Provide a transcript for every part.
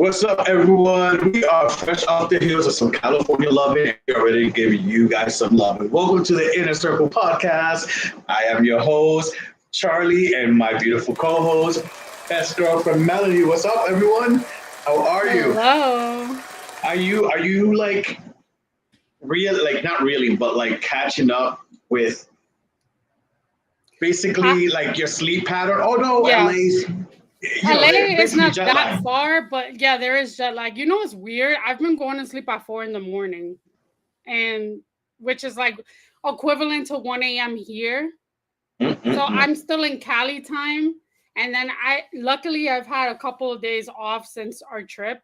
What's up, everyone? We are fresh off the heels of some California loving, and we are ready to give you guys some love. And welcome to the Inner Circle podcast. I am your host, Charlie, and my beautiful co-host, best girlfriend Melanie. What's up, everyone? How are you? Hello. Are you like real, like not really, but like catching up with basically like your sleep pattern? Oh no, Yeah. LA's, LA is basically not jet that lag. far, but yeah, there is jet lag. You know it's weird? I've been going to sleep at 4 in the morning, and which is like equivalent to 1 a.m. here. So Mm-mm-mm. I'm still in Cali time. And then I've had a couple of days off since our trip.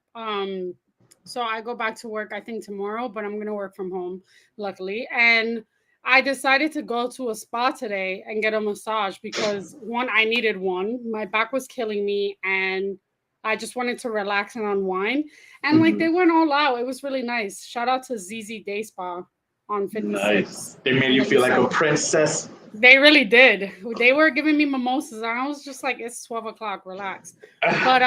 So I go back to work I think tomorrow, but I'm gonna work from home, luckily. And I decided to go to a spa today and get a massage because one, I needed one. My back was killing me and I just wanted to relax and unwind. And like they Mhm. went all out. It was really nice. Shout out to ZZ Day Spa on Nice. 56 They made in you the feel East like a Side. princess. They really did. They were giving me mimosas, and I was just like, "It's 12 o'clock. Relax." But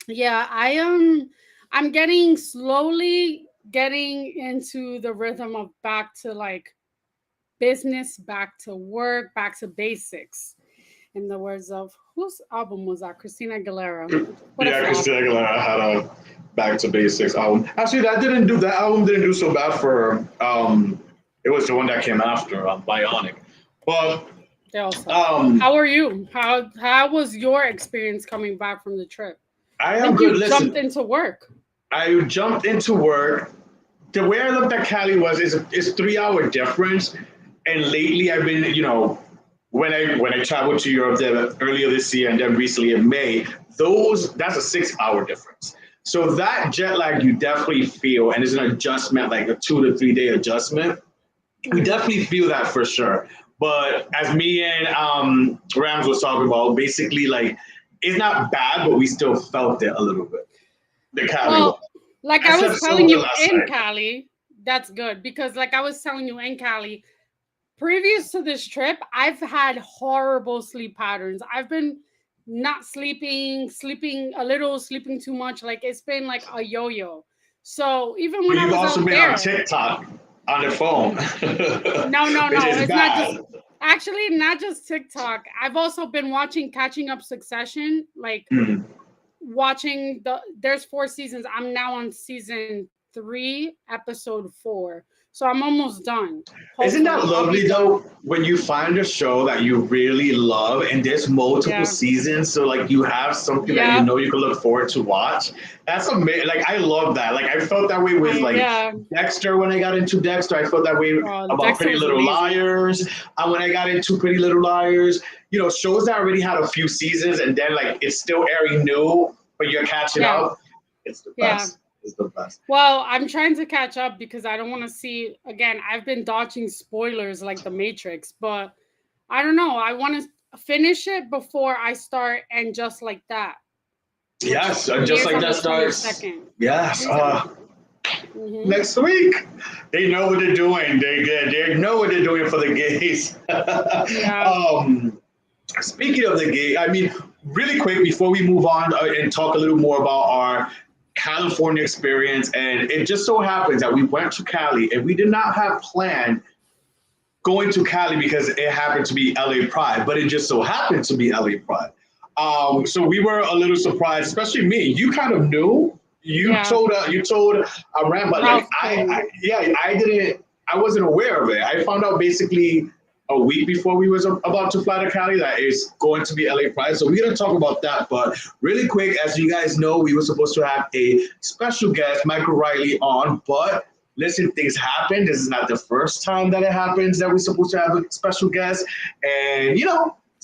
yeah, I'm getting slowly getting into the rhythm of back to like business, back to work, back to basics. In the words of whose album was that? Christina Aguilera. What a Yeah, flop. Christina Aguilera had a Back to Basics album. Actually, that album didn't do so bad for her. It was the one that came after Bionic. But They all suck. um, How are you? How was your experience coming back from the trip? I I am think good. you jumped Listen, into work. I jumped into work. The way I looked at Cali was is 3 hour difference, and lately I've been when I traveled to Europe earlier this year and then recently in May, that's a 6 hour difference. So that jet lag you definitely feel, and it's an adjustment, like a 2 to 3 day adjustment. You Mhm. definitely feel that for sure. But as me and Rams was talking about, basically like it's not bad, but we still felt it a little bit. The Cali one. Well, like I I slept was so telling good you last in night. Cali, that's good because, like I was telling you in Cali, previous to this trip, I've had horrible sleep patterns. I've been not sleeping, sleeping a little, sleeping too much. Like it's been like a yo yo. So even But when I you've was also out been on there, TikTok on the phone, no, no, which no, is it's not just bad. actually not just TikTok. I've also been watching Catching Up Succession, like Mhm. watching there's 4 seasons. I'm now on season 3, episode 4. So I'm almost done. Isn't that Hopefully, I'll be lovely done. though? When you find a show that you really love and there's multiple Yeah. seasons, so like you have something that you Yep. know you can look forward to watch. That's amazing. Like I love that. Like I felt that way with like Yeah. Dexter when I got into Dexter. I felt that way about Dexter Pretty was Little amazing. Liars. And when I got into Pretty Little Liars, shows that already had a few seasons and then like it's still airing new, but you're catching Yeah. up. It's the Yeah. best. It's the best. Well, I'm trying to catch up because I don't want to see again. I've been dodging spoilers like The Matrix, but I don't know. I want to finish it before I start and just like that, which Yes, and just premieres like on that the starts. 22nd. Yes. Yeah. Mm-hmm. Next week. They know what they're doing. They know what they're doing for the gays. Yeah. Speaking of the gay, I mean, really quick before we move on and talk a little more about our California experience, and it just so happens that we went to Cali and we did not have planned going to Cali because it happened to be LA Pride, but it just so happened to be LA Pride. So we were a little surprised, especially me. You kind of knew. Yeah. You told Ram, but like Ralph told me. yeah, I didn't. I wasn't aware of it. I found out basically a week before we was about to fly to Cali that it's going to be LA Pride. So we're gonna talk about that. But really quick, as you guys know, we were supposed to have a special guest, Michael Riley, on, but listen, things happen. This is not the first time that it happens that we're supposed to have a special guest. And,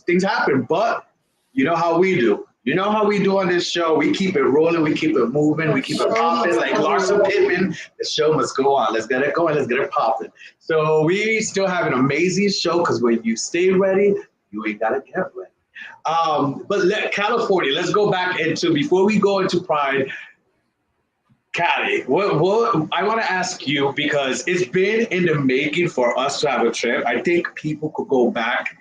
things happen. But you know how we do. You know how we do on this show. We keep it rolling. We keep it moving. The We keep it show popping. must Like go Larsa on. Pippen, the show must go on. Let's get it going. Let's get it popping. So we still have an amazing show because when you stay ready, you ain't got to get ready. California, let's go back into, before we go into Pride, Caddy, what I want to ask you because it's been in the making for us to have a trip. I think people could go back.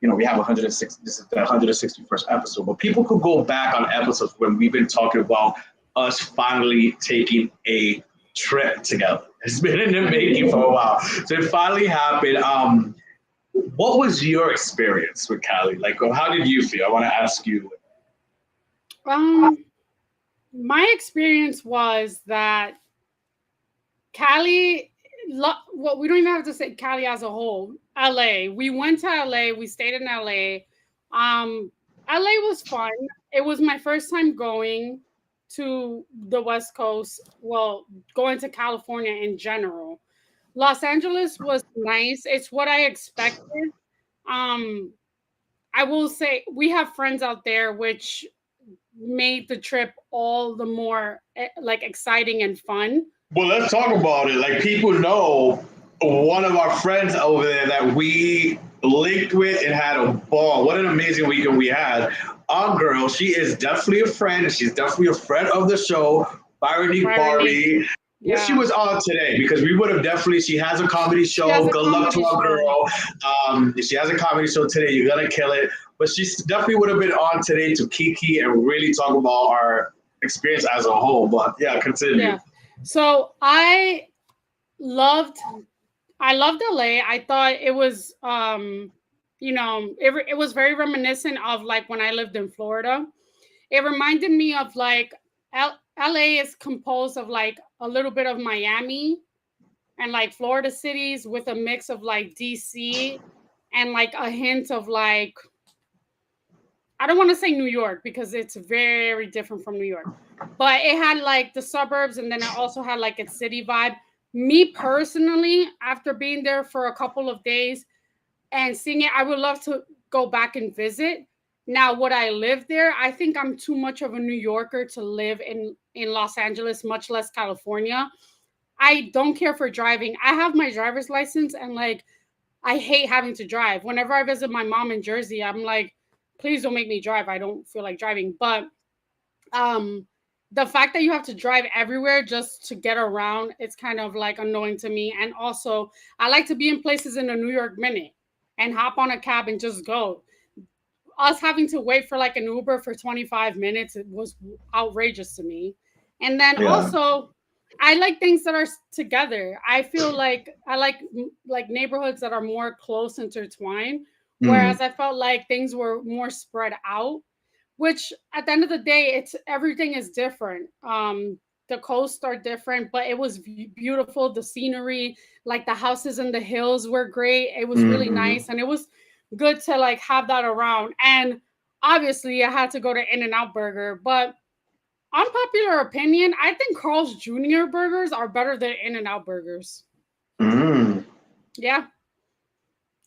We have 160. This is the 161st episode, but people could go back on episodes when we've been talking about us finally taking a trip together. It's been in the making for a while. So it finally happened. What was your experience with Cali? Like, how did you feel? I want to ask you. Um, my experience was that Cali, well, we don't even have to say Cali as a whole. LA. We went to LA. We stayed in LA. LA was fun. It was my first time going to the West Coast. Well, going to California in general. Los Angeles was nice. It's what I expected. Um, I will say we have friends out there, which made the trip all the more like exciting and fun. Well, let's talk about it. Like, people know one of our friends over there that we linked with and had a ball. What an amazing weekend we had. Our girl, she is definitely a friend. She's definitely a friend of the show, Byron Barbie. Barbie. Wish she Yeah. was on today because we would have definitely. She has a comedy She has show. a Good luck to comedy our show. girl. She has a comedy show today. You're gonna kill it. But she definitely would have been on today to kiki and really talk about our experience as a whole. But yeah, continue. Yeah. So loved I loved LA. I thought it was it was very reminiscent of like when I lived in Florida. It reminded me of like LA is composed of like a little bit of Miami and like Florida cities with a mix of like DC and like a hint of like I don't want to say New York because it's very different from New York. But it had like the suburbs and then it also had like its city vibe. Me personally, after being there for a couple of days and seeing it, I would love to go back and visit. Now, would I live there? I think I'm too much of a New Yorker to live in Los Angeles, much less California. I don't care for driving. I have my driver's license and like I hate having to drive. Whenever I visit my mom in Jersey, I'm like, please don't make me drive. I don't feel like driving. But um the fact that you have to drive everywhere just to get around, it's kind of like annoying to me. And also, I like to be in places in a New York minute and hop on a cab and just go. Us having to wait for like an Uber for 25 minutes, it was outrageous to me. And then Yeah. also, I like things that are together. I feel like I like neighborhoods that are more close intertwined, Mm. whereas I felt like things were more spread out, which at the end of the day, it's everything is different. The coasts are different, but it was beautiful. The scenery, like the houses in the hills were great. It was really Mm-hmm. nice, and it was good to like have that around. And obviously, I had to go to In and Out Burger, but unpopular opinion, I think Carl's Jr. burgers are better than In and Out burgers. Mm. Yeah,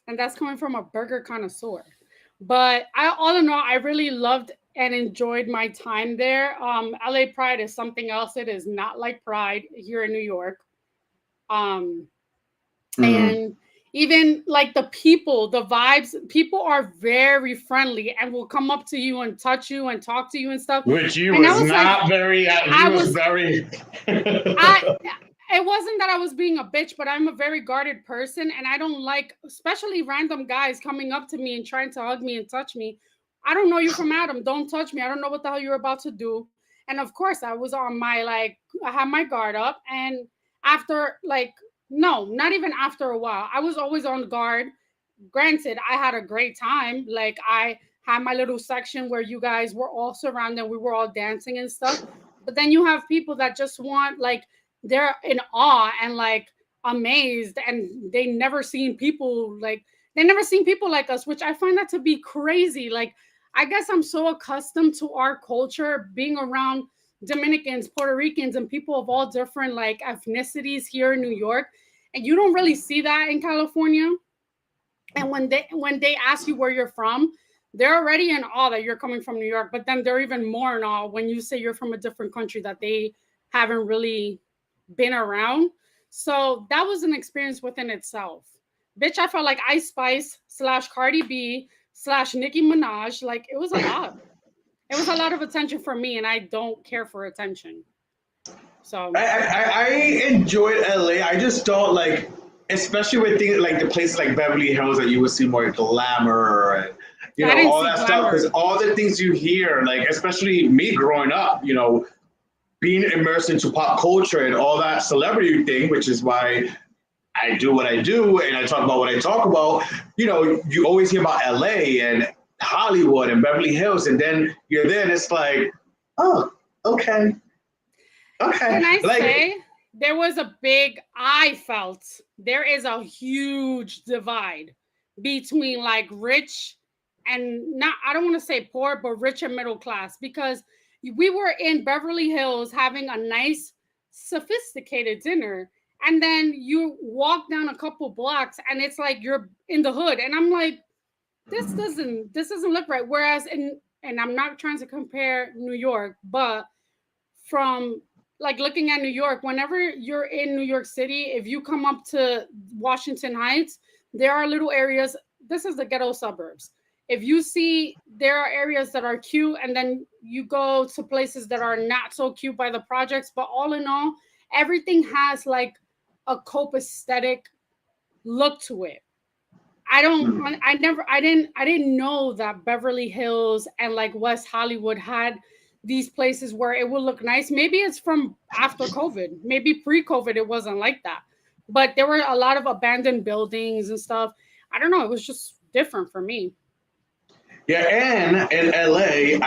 and that's coming from a burger connoisseur. But all in all, I really loved and enjoyed my time there. LA Pride is something else. It is not like Pride here in New York. Um, Mm. and even like the people, the vibes, people are very friendly and will come up to you and touch you and talk to you and stuff. Which you And I was was like, not very. I You was was very. I it wasn't that I was being a bitch, but I'm a very guarded person and I don't like especially random guys coming up to me and trying to hug me and touch me. I don't know you from Adam. Don't touch me. I don't know what the hell you're about to do. And of course, I was on my like I had my guard up and after like no, not even after a while. I was always on guard. Granted, I had a great time. Like I had my little section where you guys were all surrounded, we were all dancing and stuff. But then you have people that just want like they're in awe and like amazed and they never seen people like us, which I find that to be crazy. Like I guess I'm so accustomed to our culture being around Dominicans, Puerto Ricans, and people of all different like ethnicities here in New York. And you don't really see that in California. And when they ask you where you're from, they're already in awe that you're coming from New York, but then they're even more in awe when you say you're from a different country that they haven't really been around. So that was an experience within itself. Bitch, I felt like Ice Spice slash Cardi B slash Nicki Minaj. Like it was a lot. It was a lot of attention for me, and I don't care for attention. So I enjoyed LA. I just don't like, especially with things like the places like Beverly Hills that you would see more glamour and I didn't all see that stuff. glamour. Because all the things you hear, like especially me growing up, being immersed into pop culture and all that celebrity thing, which is why I do what I do and I talk about what I talk about, you always hear about LA and Hollywood and Beverly Hills, and then you're there and it's like, oh, okay. Can I say I felt there is a huge divide between like rich and not, I don't want to say poor, but rich and middle class, because we were in Beverly Hills having a nice, sophisticated dinner. And then you walk down a couple blocks and it's like you're in the hood. And I'm like, this doesn't look right. Whereas and I'm not trying to compare New York, but from like looking at New York, whenever you're in New York City, if you come up to Washington Heights, there are little areas. This is the ghetto suburbs. If you see, there are areas that are cute, and then you go to places that are not so cute by the projects. But all in all, everything has like a copacetic look to it. I didn't know that Beverly Hills and like West Hollywood had these places where it would look nice. Maybe it's from after COVID. Maybe pre-COVID it wasn't like that. But there were a lot of abandoned buildings and stuff. I don't know. It was just different for me. Yeah, and in LA,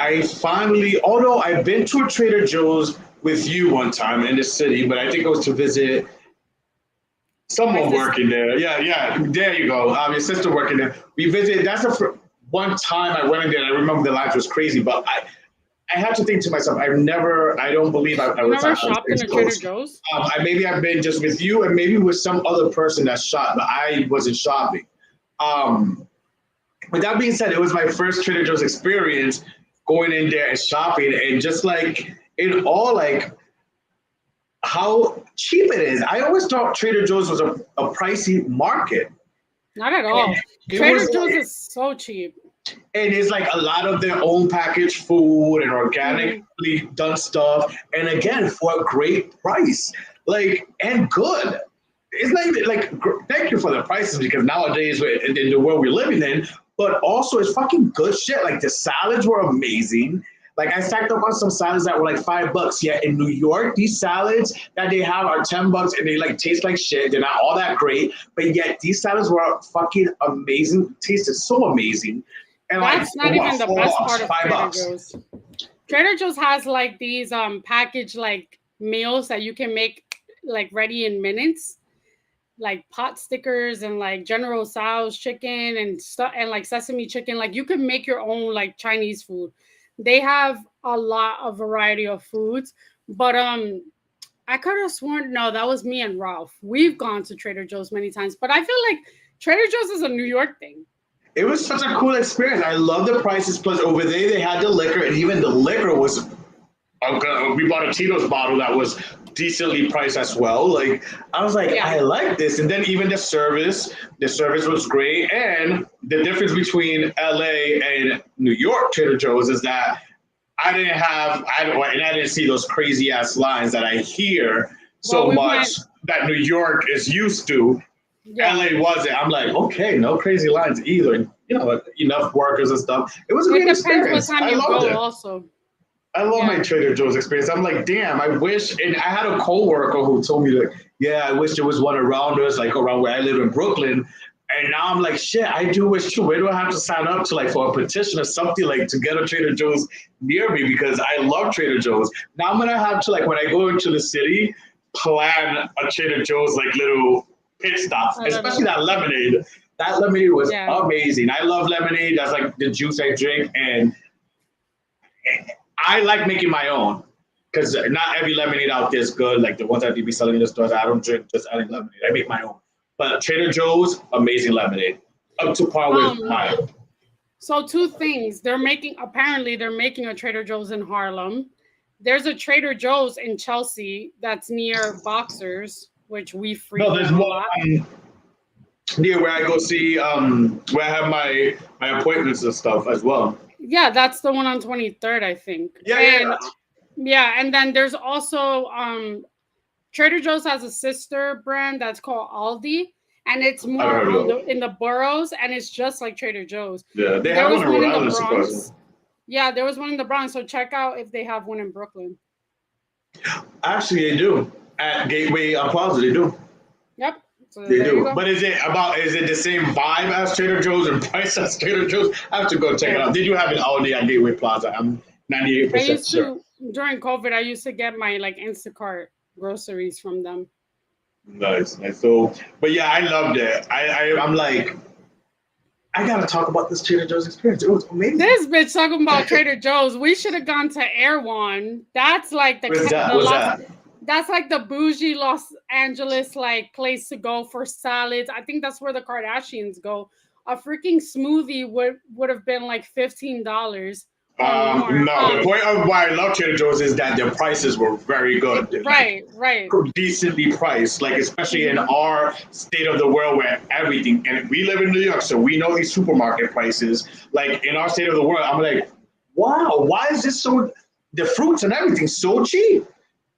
although I've been to a Trader Joe's with you one time in the city, but I think it was to visit someone working there. Yeah, there you go. Your sister working there. We visited. That's the one time I went in there. I remember the lines was crazy, but I had to think to myself, I don't believe I was never shopped in a Trader Joe's. Maybe I've been just with you, and maybe with some other person that shopped, but I wasn't shopping. With that being said, it was my first Trader Joe's experience going in there and shopping, and just like in all, like how cheap it is. I always thought Trader Joe's was a pricey market. Not at all. Trader Joe's is so cheap. And it's like a lot of their own packaged food and organically done stuff. And again, for a great price, like, and good. It's not even like, thank you for the prices, because nowadays in the world we're living in, but also it's fucking good shit. Like the salads were amazing. Like I stacked up on some salads that were like $5. Yet in New York, these salads that they have are $10 and they like taste like shit. They're not all that great, but yet these salads were fucking amazing. Tasted so amazing. And that's like, not even the best part of Trader Joe's. Trader Joe's has like these packaged like meals that you can make like ready in minutes, like pot stickers and like General Tso's chicken and stuff, and like sesame chicken. Like you can make your own like Chinese food. They have a lot of variety of foods, but I could have sworn, no, that was me and Ralph. We've gone to Trader Joe's many times, but I feel like Trader Joe's is a New York thing. It was such a cool experience. I love the prices. Plus, over there they had the liquor, and even the liquor was. We bought a Tito's bottle that was decently priced as well. Like I was like, I like this, and then even the service was great. And the difference between LA and New York Trader Joe's is that I didn't see those crazy ass lines that I hear that New York is used to. Yeah. LA wasn't. I'm like, okay, no crazy lines either. Enough workers and stuff. It was a great experience. I loved it. Also, I love my Trader Joe's experience. I'm like, damn, I wish. And I had a coworker who told me that, I wish there was one around us, like around where I live in Brooklyn. And now I'm like, shit, I do wish too. Where do I have to sign up to, like, for a petition or something, like, to get a Trader Joe's near me? Because I love Trader Joe's. Now I'm gonna have to, like, when I go into the city, plan a Trader Joe's like little pit stop, especially that lemonade. That lemonade was amazing. I love lemonade. That's like the juice I drink, and I like making my own, because not every lemonade out there is good. Like the ones that they be selling in the stores, I don't drink just any lemonade. I make my own. But Trader Joe's, amazing lemonade, up to par with mine. So two things. Apparently they're making a Trader Joe's in Harlem. There's a Trader Joe's in Chelsea that's near Boxers, which we frequent. No, there's one near where I go see, where I have my appointments and stuff as well. Yeah, that's the one on 23rd, I think. Yeah, and then there's also Trader Joe's has a sister brand that's called Aldi, and it's more in the boroughs, and it's just like Trader Joe's. Yeah, they have one in Rhode Island. Yeah, there was one in the Bronx, so check out if they have one in Brooklyn. Actually, they do at Gateway Plaza. They do. Yep. So They there you do. go. But is it the same vibe as Trader Joe's and price as Trader Joe's? I have to go check it out. They do have it all day at Gateway Plaza. I'm I 98% used sure. to during COVID. I used to get my like Instacart groceries from them. Nice, nice. So, but yeah, I loved it. I'm like, I gotta talk about this Trader Joe's experience. It was amazing. This bitch talking about Trader Joe's. We should have gone to Erewhon. That's like What's that? the What's Los. that? That's like the bougie Los Angeles like place to go for salads. I think that's where the Kardashians go. A freaking smoothie would have been like $15 or more. No, the point of why I love Trader Joe's is that their prices were very good. Right, right. Decently priced, like especially in our state of the world where everything, and we live in New York, so we know these supermarket prices. Like in our state of the world, I'm like, wow, why is this so? The fruits and everything so cheap.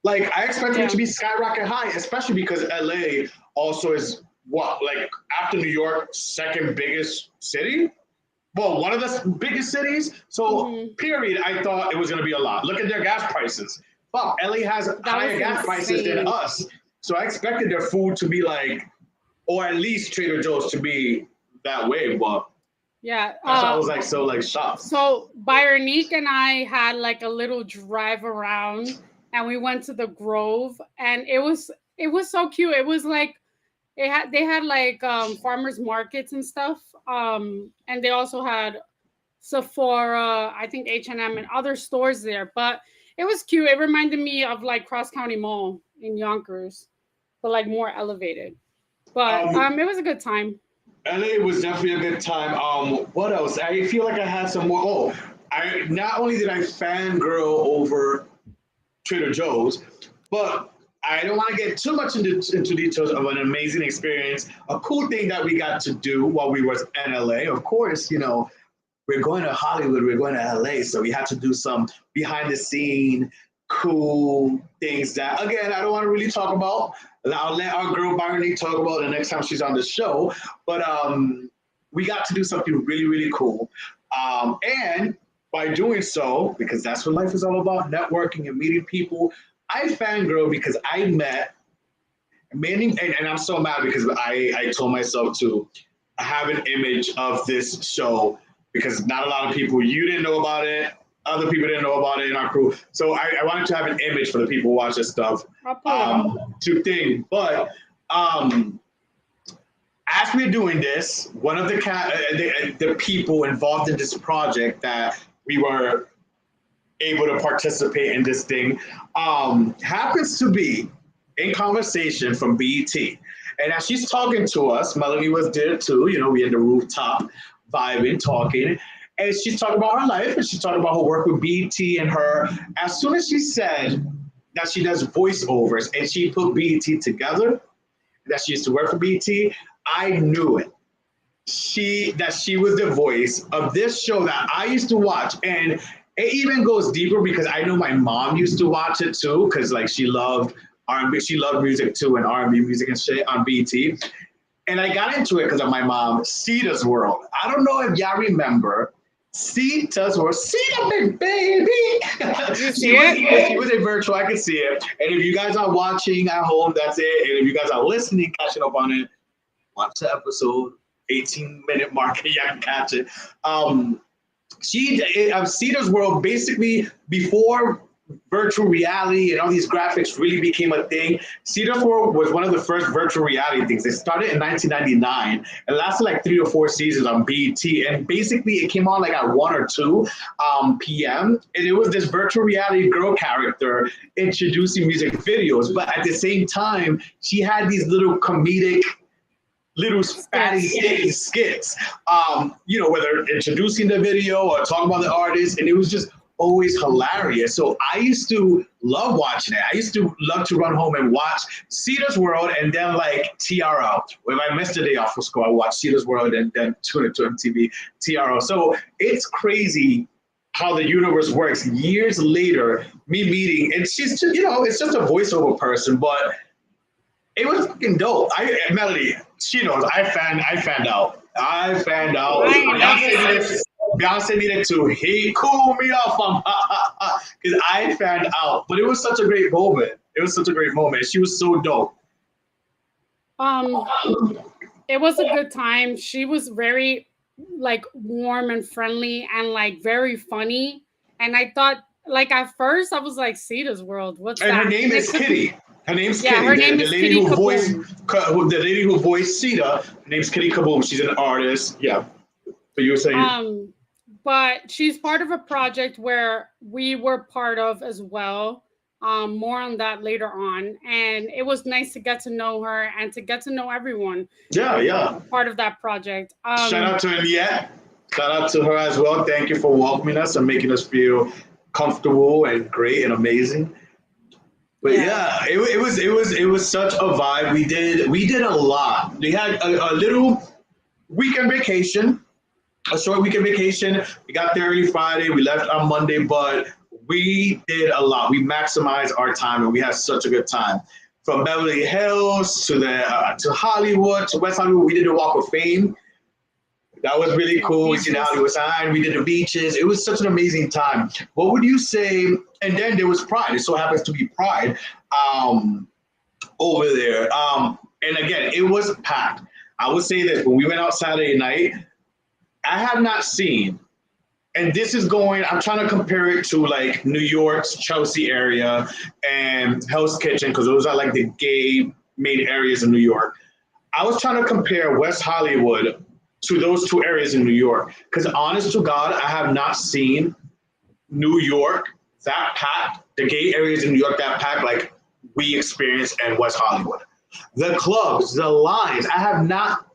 Like I expected it to be skyrocket high, especially because LA also is what, like after New York, second biggest city. Well, one of the biggest cities. So, period. I thought it was going to be a lot. Look at their gas prices. Fuck, LA has higher gas prices than us. So I expected their food to be like, or at least Trader Joe's to be that way. But yeah, I was like so like shocked. So Byronique and I had like a little drive around, and we went to the Grove, and it was so cute. It was like they had like farmers markets and stuff, and they also had Sephora, I think H&M and other stores there. But it was cute. It reminded me of like Cross County Mall in Yonkers, but like more elevated. But it was a good time. LA was definitely a good time. What else? I feel like I had some more. Oh, I not only did I fangirl over Trader Joe's, but I don't want to get too much into details of an amazing experience, a cool thing that we got to do while we was in LA. Of course, you know, we're going to Hollywood, we're going to LA, so we had to do some behind the scene cool things that, again, I don't want to really talk about. I'll let our girl Byronique talk about it the next time she's on the show. But we got to do something really, really cool. And by doing so, because that's what life is all about, networking and meeting people, I fangirl because I met many, and I'm so mad because I told myself to have an image of this show because not a lot of people, you didn't know about it, other people didn't know about it in our crew. So I wanted to have an image for the people who watch this stuff to think. But as we're doing this, one of the people involved in this project that we were able to participate in this thing happens to be in conversation from BET. And as she's talking to us, Melanie was there too. You know, we in the rooftop vibing, talking. And she's talking about her life and she's talking about her work with BET and her. As soon as she said that she does voiceovers and she put BET together, that she used to work for BET, I knew it. That she was the voice of this show that I used to watch. And it even goes deeper because I know my mom used to watch it too, because like she loved R&B, she loved music too, and R&B music and shit on BET. And I got into it because of my mom, Sita's World. I don't know if y'all remember Sita's World. Sita, big baby. She was a virtual. I could see it. And if you guys are watching at home, that's it. And if you guys are listening, catching up on it, watch the episode, 18-minute mark, and y'all can catch it. Sita's World, basically before virtual reality and all these graphics really became a thing. Sita's World was one of the first virtual reality things. It started in 1999 and lasted like 3 or 4 seasons on BET. And basically it came on like at 1 or 2 p.m. And it was this virtual reality girl character introducing music videos. But at the same time, she had these little comedic little spatty skits, you know, whether introducing the video or talking about the artist, and it was just always hilarious. So I used to love watching it. I used to love to run home and watch Sita's World and then like TRL. If I missed a day off of school, I watch Sita's World and then tune into MTV TRL. So it's crazy how the universe works. Years later, me meeting, and she's just, you know, it's just a voiceover person, but it was fucking dope. Melody, she knows. I fanned out. Beyonce needed to cool me off because I found out. But it was such a great moment. It was such a great moment. She was so dope. It was a good time. She was very like warm and friendly and like very funny. And I thought like at first I was like, Ceda's World. What's and that? her name is Kitty. Her name's Kitty. Her name is Kitty Kaboom. The lady who voiced Ceda, her name's Kitty Kaboom. She's an artist. Yeah. So you were saying. But she's part of a project where we were part of as well. More on that later on, and it was nice to get to know her and to get to know everyone. Yeah. Part of that project. Shout out to Aniette. Shout out to her as well. Thank you for welcoming us and making us feel comfortable and great and amazing. But yeah, it was such a vibe. We did a lot. We had a little weekend vacation, a short weekend vacation. We got there early Friday. We left on Monday, but we did a lot. We maximized our time, and we had such a good time. From Beverly Hills to Hollywood to West Hollywood, we did the Walk of Fame. That was really cool. We did the Hollywood sign. We did the beaches. It was such an amazing time. What would you say? And then there was Pride. It so happens to be Pride over there. And again, it was packed. I would say this: when we went out Saturday night, I have not seen. And this is I'm trying to compare it to like New York's Chelsea area and Hell's Kitchen, because those are like the gay made areas in New York. I was trying to compare West Hollywood to those two areas in New York, because honest to God, I have not seen New York that packed, the gay areas in New York that packed like we experienced in West Hollywood. The clubs, the lines, I have not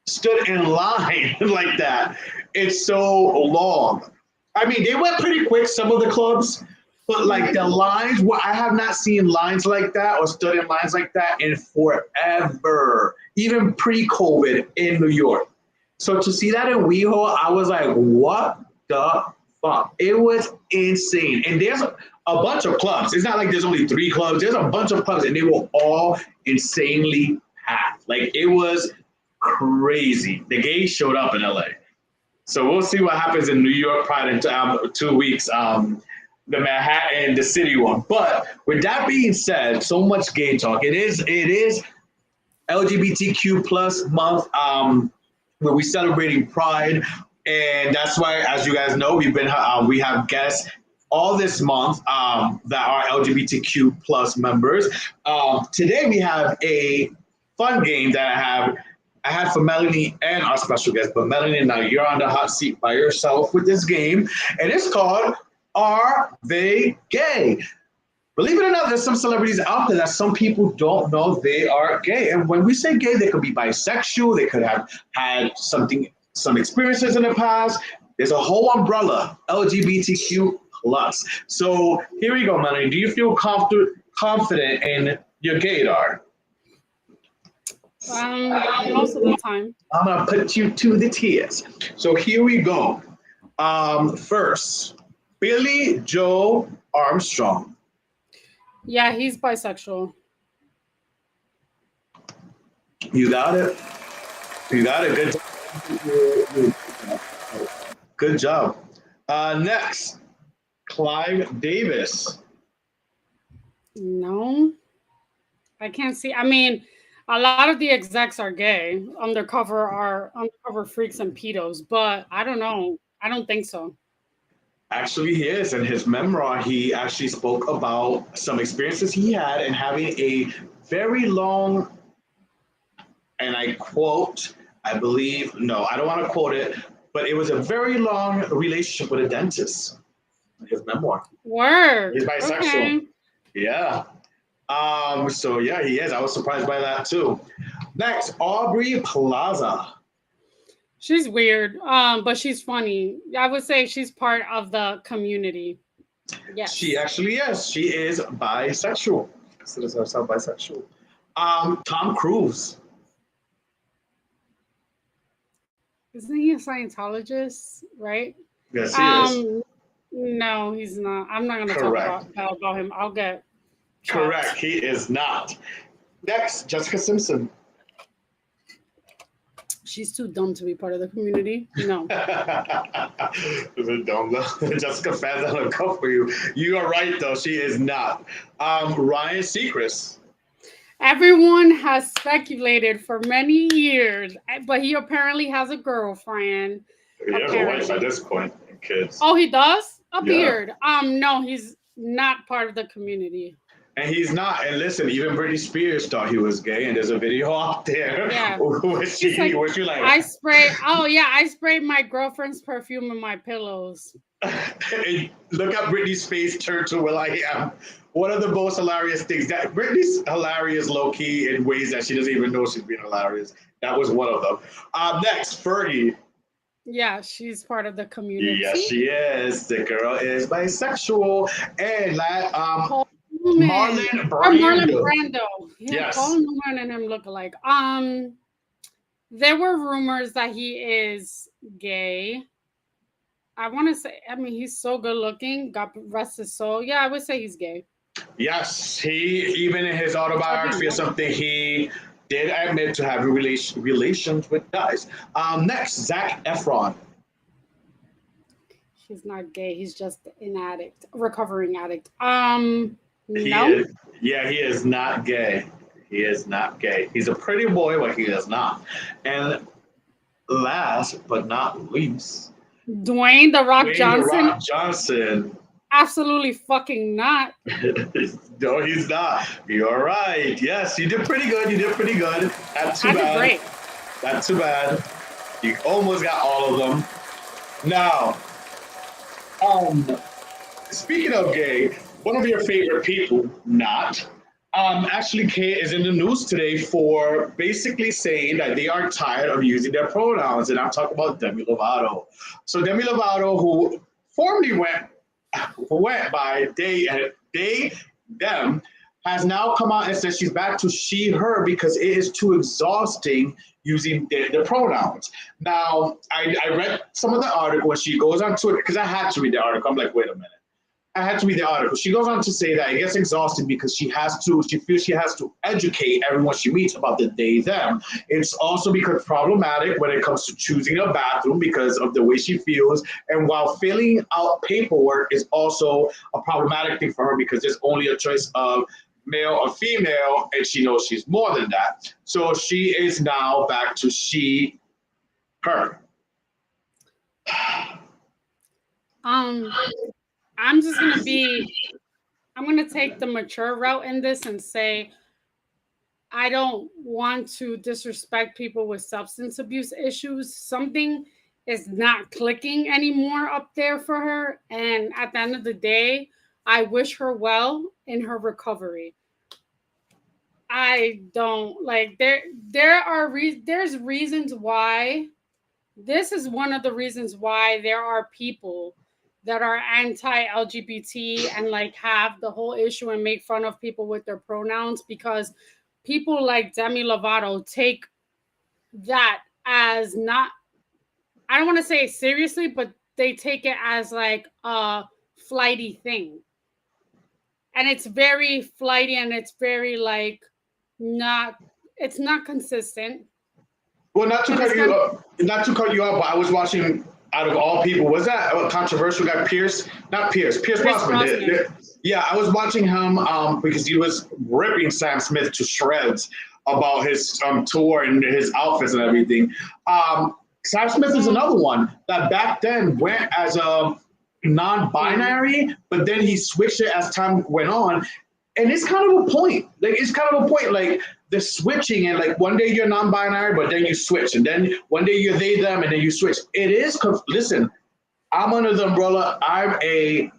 stood in line like that. It's so long. I mean, they went pretty quick, some of the clubs, but like the lines, I have not seen lines like that or stood in lines like that in forever, even pre-COVID in New York. So to see that in WeHo, I was like, what the fuck? It was insane. And there's a bunch of clubs. It's not like there's only 3 clubs. There's a bunch of clubs, and they were all insanely packed. Like, it was crazy. The gays showed up in LA. So we'll see what happens in New York Pride in 2 weeks, the Manhattan, the city one. But with that being said, so much gay talk. It is LGBTQ plus month, where we're celebrating Pride, and that's why, as you guys know, we have guests all this month that are LGBTQ plus members. Today we have a fun game that I had for Melanie and our special guest, but Melanie, now you're on the hot seat by yourself with this game, and it's called Are They Gay? Believe it or not, there's some celebrities out there that some people don't know they are gay. And when we say gay, they could be bisexual, they could have had some experiences in the past. There's a whole umbrella, LGBTQ plus. So here we go, Melanie. Do you feel confident in your gaydar? Most of the time. I'm gonna put you to the test. So here we go. First, Billy Joe Armstrong. Yeah, he's bisexual. You got it. Good job. Next, Clive Davis. No, I can't see. I mean, a lot of the execs are gay. Undercover freaks and pedos, but I don't know. I don't think so. Actually, he is. In his memoir, he actually spoke about some experiences he had in having a very long, and I quote, I believe, no, I don't want to quote it, but it was a very long relationship with a dentist. His memoir. Word. He's bisexual. Okay. Yeah. So yeah, he is. I was surprised by that too. Next, Aubrey Plaza. She's weird, but she's funny. I would say she's part of the community. Yes. She actually is. She is bisexual. Considers herself bisexual. Tom Cruise. Isn't he a Scientologist, right? Yes, he is. No, he's not. I'm not going to talk about him. I'll get chopped. Correct. He is not. Next, Jessica Simpson. She's too dumb to be part of the community. No. Don't look. Jessica fans on a cup for you. You are right though. She is not. Ryan Seacrest. Everyone has speculated for many years, but he apparently has a girlfriend. He has a wife at this point, and kids. Oh, he does? A Yeah. beard. No, he's not part of the community. And he's not. And listen, even Britney Spears thought he was gay, and there's a video out there where she like, I sprayed my girlfriend's perfume in my pillows. Look at Britney's face turn to Will I Am. One of the most hilarious things that Britney's hilarious low key in ways that she doesn't even know she's being hilarious. That was one of them. Next, Fergie. Yeah, she's part of the community. Yes, she is. The girl is bisexual. And Marlon Brando. Yeah, yes. Paul Newman and him look alike. There were rumors that he is gay. I want to say, I mean, he's so good looking. God rest his soul. Yeah, I would say he's gay. Yes, he, even in his autobiography or something, he did admit to having relations with guys. Next, Zac Efron. He's not gay. He's just an addict, recovering addict. He is not gay. He is not gay. He's a pretty boy, but he is not. And last but not least, Dwayne The Rock Johnson. Johnson. Absolutely fucking not. No, he's not. You're right. Yes, you did pretty good. You did pretty good. Not too bad. Did great. Not too bad. You almost got all of them. Now, speaking of gay, one of your favorite people, not. Ashley K is in the news today for basically saying that they are tired of using their pronouns, and I'm talking about Demi Lovato. So Demi Lovato, who formerly went by they, them, has now come out and said she's back to she, her because it is too exhausting using the pronouns. Now, I read some of the article when she goes on to it because I had to read the article. I'm like, wait a minute. I had to read the article. She goes on to say that it gets exhausting because she feels she has to educate everyone she meets about the they, them. It's also because problematic when it comes to choosing a bathroom because of the way she feels. And while filling out paperwork is also a problematic thing for her because there's only a choice of male or female, and she knows she's more than that. So she is now back to she, her. I'm going to take the mature route in this and say, I don't want to disrespect people with substance abuse issues. Something is not clicking anymore up there for her. And at the end of the day, I wish her well in her recovery. I don't like there's reasons why. This is one of the reasons why there are people that are anti-LGBT and like have the whole issue and make fun of people with their pronouns, because people like Demi Lovato take that as not, I don't want to say seriously, but they take it as like a flighty thing. And it's very flighty and it's very like it's not consistent. Well, not to cut you off, but I was watching, out of all people, was that a controversial guy? Pierce Brosnan. Yeah, I was watching him because he was ripping Sam Smith to shreds about his tour and his outfits and everything. Sam Smith is another one that back then went as a non-binary, but then he switched it as time went on. And it's kind of a point. Like the switching, and like one day you're non-binary, but then you switch, and then one day you're they, them, and then you switch. It is, listen, I'm under the umbrella. I'm a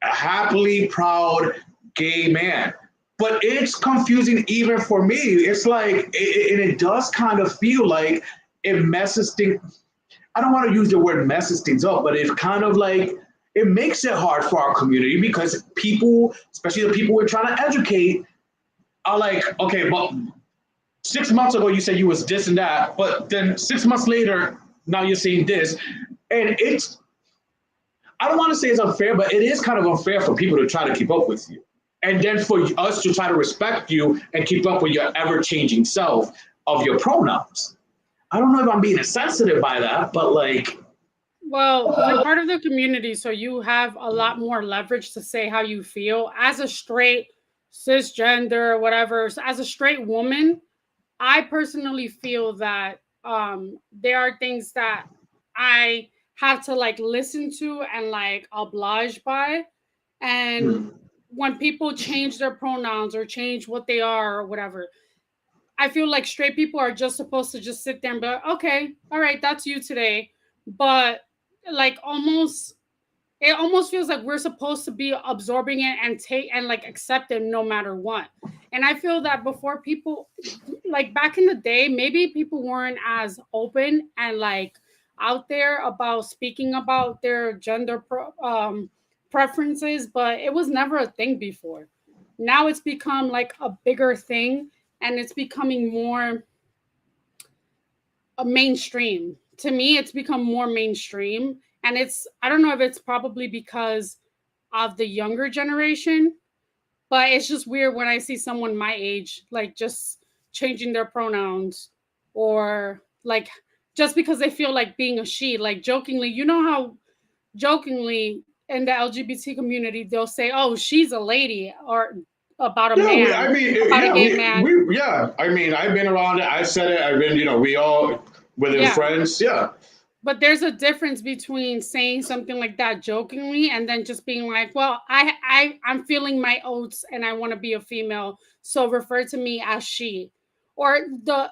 happily proud gay man, but it's confusing even for me. It's like, it does kind of feel like it messes things. I don't want to use the word messes things up, but it's kind of like, it makes it hard for our community because people, especially the people we're trying to educate, are like, okay, well, 6 months ago you said you was this and that, but then 6 months later, now you're saying this. And it's, I don't want to say it's unfair, but it is kind of unfair for people to try to keep up with you. And then for us to try to respect you and keep up with your ever-changing self of your pronouns. I don't know if I'm being insensitive by that, but like, Well, you're part of the community, so you have a lot more leverage to say how you feel. As a straight, cisgender, whatever, so as a straight woman, I personally feel that there are things that I have to like listen to and like oblige by. And hmm, when people change their pronouns or change what they are or whatever, I feel like straight people are just supposed to just sit there and be like, okay, all right, that's you today. But like almost it almost feels like we're supposed to be absorbing it and take and like accept it no matter what. And I feel that before people like back in the day, maybe people weren't as open and like out there about speaking about their preferences, but it was never a thing before. Now it's become like a bigger thing and it's becoming more mainstream. To me, it's become more mainstream. And it's, I don't know if it's probably because of the younger generation, but it's just weird when I see someone my age, like just changing their pronouns or like just because they feel like being a she, like jokingly, you know how jokingly in the LGBT community, they'll say, oh, she's a lady or about a yeah, man, about a yeah, gay man. yeah. I mean, I've been around it. I've said it. I've been, we all within Yeah. friends. Yeah. But there's a difference between saying something like that jokingly and then just being like, well, I'm feeling my oats and I want to be a female, so refer to me as she or the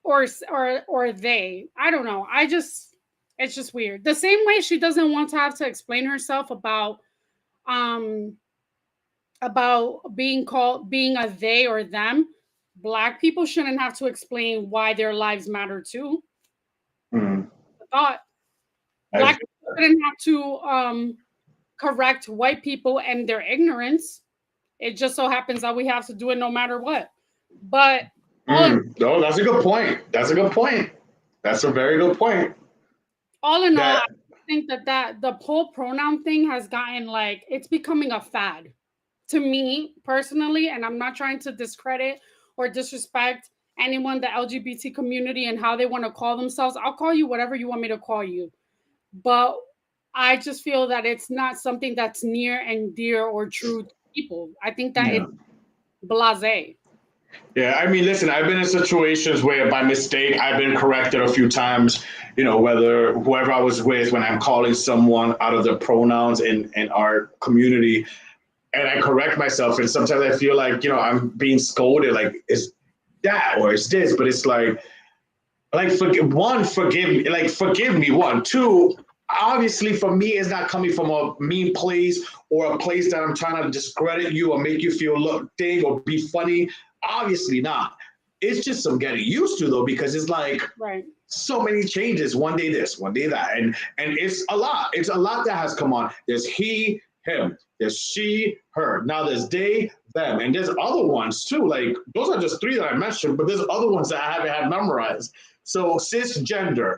or they. I don't know. It's just weird. The same way she doesn't want to have to explain herself um about being a they or them. Black people shouldn't have to explain why their lives matter too. Hmm. I thought I black feel people shouldn't have to correct white people and their ignorance. It just so happens that we have to do it no matter what. But all in No, that's a good point. That's a good point. That's a very good point. all, I That think that the whole pronoun thing has gotten like it's becoming a fad to me personally, and I'm not trying to discredit or disrespect anyone, the LGBT community and how they want to call themselves. I'll call you whatever you want me to call you. But I just feel that it's not something that's near and dear or true to people. I think that yeah. it's blasé. Yeah, I mean, listen, I've been in situations where by mistake I've been corrected a few times, whether whoever I was with when I'm calling someone out of their pronouns in our community, and I correct myself. And sometimes I feel like, I'm being scolded, like, it's that or it's this, but it's like, forgive me, like, forgive me, one. Two, obviously for me, it's not coming from a mean place or a place that I'm trying to discredit you or make you feel look thing or be funny. Obviously not. It's just some getting used to though, because it's like Right. so many changes. One day this, one day that, and it's a lot. It's a lot that has come on. There's he, him. There's she, her. Now there's they, them, and there's other ones too. Like those are just three that I mentioned, but there's other ones that I haven't had memorized. So cisgender,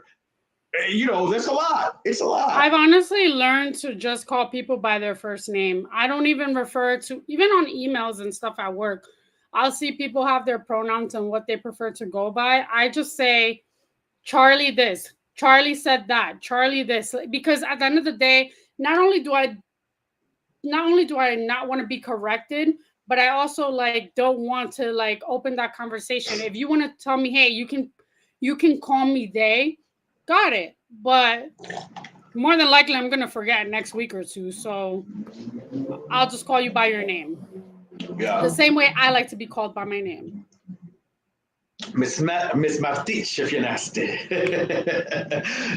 there's a lot. It's a lot. I've honestly learned to just call people by their first name. I don't even refer to, even on emails and stuff at work, I'll see people have their pronouns and what they prefer to go by. I just say, Charlie this, Charlie said that, Charlie this, because at the end of the day, not only do I not want to be corrected, but I also like don't want to like open that conversation. If you want to tell me, hey, you can call me they, got it. But more than likely I'm gonna forget next week or two. So I'll just call you by your name. The Yeah. same way I like to be called by my name. Miss Maftiche, if you're nasty.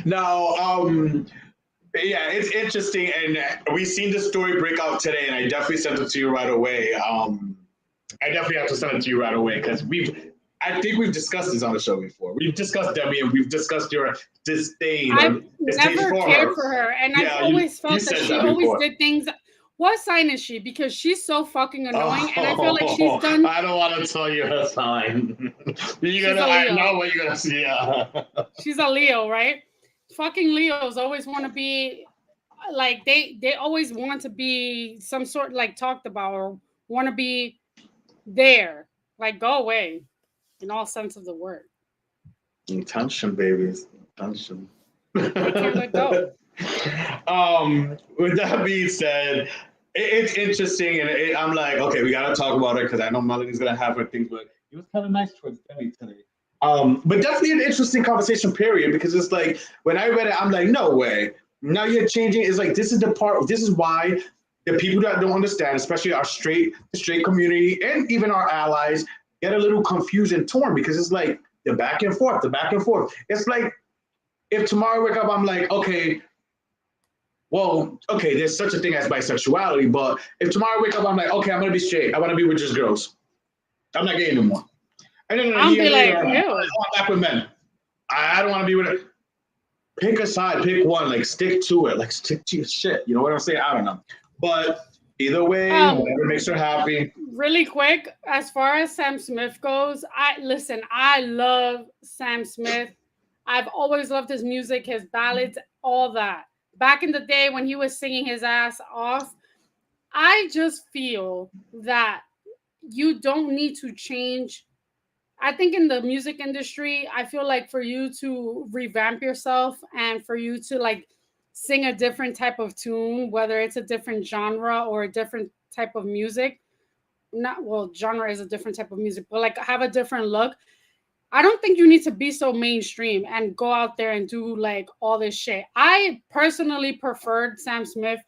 Now, yeah, it's interesting, and we seen the story break out today, and I definitely sent it to you right away. I definitely have to send it to you right away because I think we've discussed this on the show before. We've discussed Demi, and we've discussed your disdain I've or distaste never for cared her. for her, and I've Yeah, always you felt that said she that always before. did things. What sign is she? Because she's so fucking annoying, and I feel like she's Oh, done. I don't want to tell you her sign. She's a I know Leo. what you're gonna see. Yeah. She's a Leo, right? Fucking Leos always want to be like they always want to be some sort like talked about or want to be there. Like go away in all sense of the word. Intention, babies. Intention. They can't let go. With that being said, it's interesting, and I'm like, okay, we gotta talk about it because I know Melody's gonna have her things, but it was kind of nice towards Demi today. But definitely an interesting conversation period because it's like when I read it, I'm like, no way. Now you're changing. It's like this is the part. This is why the people that don't understand, especially our straight community, and even our allies, get a little confused and torn because it's like the back and forth, the back and forth. It's like if tomorrow I wake up, I'm like, okay, well, okay, there's such a thing as bisexuality, but if tomorrow I wake up, I'm like, okay, I'm gonna be straight. I want to be with just girls. I'm not gay anymore. And then a I'll year be like, later, I'm ew. back with men. I don't want to be with it. Pick a side, pick one, like stick to it, like stick to your shit. You know what I'm saying? I don't know. But either way, Um, whatever makes her happy. really quick, as far as Sam Smith goes, I love Sam Smith. I've always loved his music, his ballads, all that. Back in the day when he was singing his ass off, I just feel that you don't need to change. I think in the music industry, I feel like for you to revamp yourself and for you to like sing a different type of tune, whether it's a different genre or a different type of music, not well, genre is a different type of music, but like have a different look. I don't think you need to be so mainstream and go out there and do like all this shit. I personally preferred Sam Smith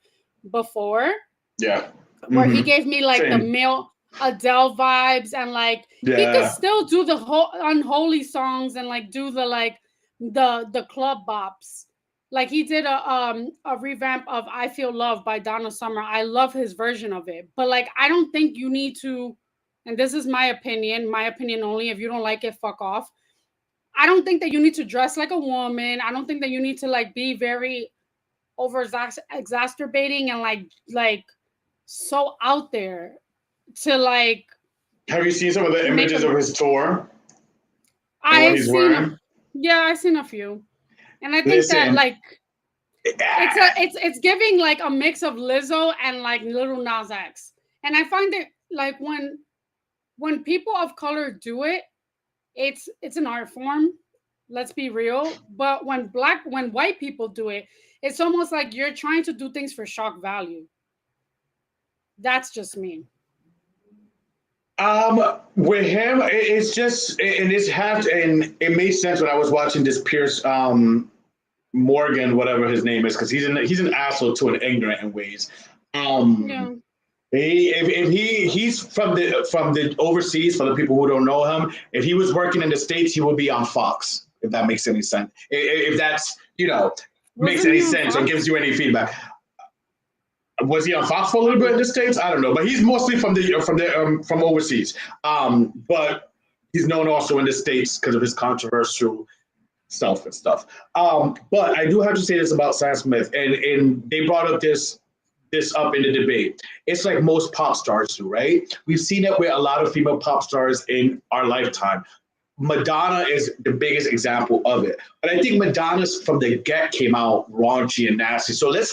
before, Yeah. where he gave me like the Same. male Adele vibes, and like he could Yeah. still do the whole unholy songs and like do the like the club bops. Like he did a revamp of I Feel Love by Donna Summer. I love his version of it. But like I don't think you need to, and this is my opinion only. If you don't like it, fuck off. I don't think that you need to dress like a woman. I don't think that you need to like be very over exacerbating and like so out there to like Have you seen some of the make images a. of his tour and what I've he's seen wearing? yeah, I've seen a few, and I think that Listen, like it's giving like a mix of Lizzo and like Little Nas X, and I find it like when people of color do it, it's an art form. Let's be real. But when white people do it, it's almost like you're trying to do things for shock value. That's just me. with him, it's just, and it's have to, and it made sense when I was watching this Pierce Morgan, whatever his name is, because he's an asshole to an ignorant in ways. Um, Yeah. he's from the overseas, for the people who don't know him, if he was working in the States, he would be on Fox, if that makes any sense. If that's, makes Wasn't any he on sense or Fox? gives you any feedback. Was he on Fox for a little bit in the States? I don't know, but he's mostly from overseas. But he's known also in the States because of his controversial stuff and stuff. But I do have to say this about Sam Smith, and they brought up this up in the debate. It's like most pop stars do, right? We've seen it with a lot of female pop stars in our lifetime. Madonna is the biggest example of it. But I think Madonna's from the get came out raunchy and nasty. So let's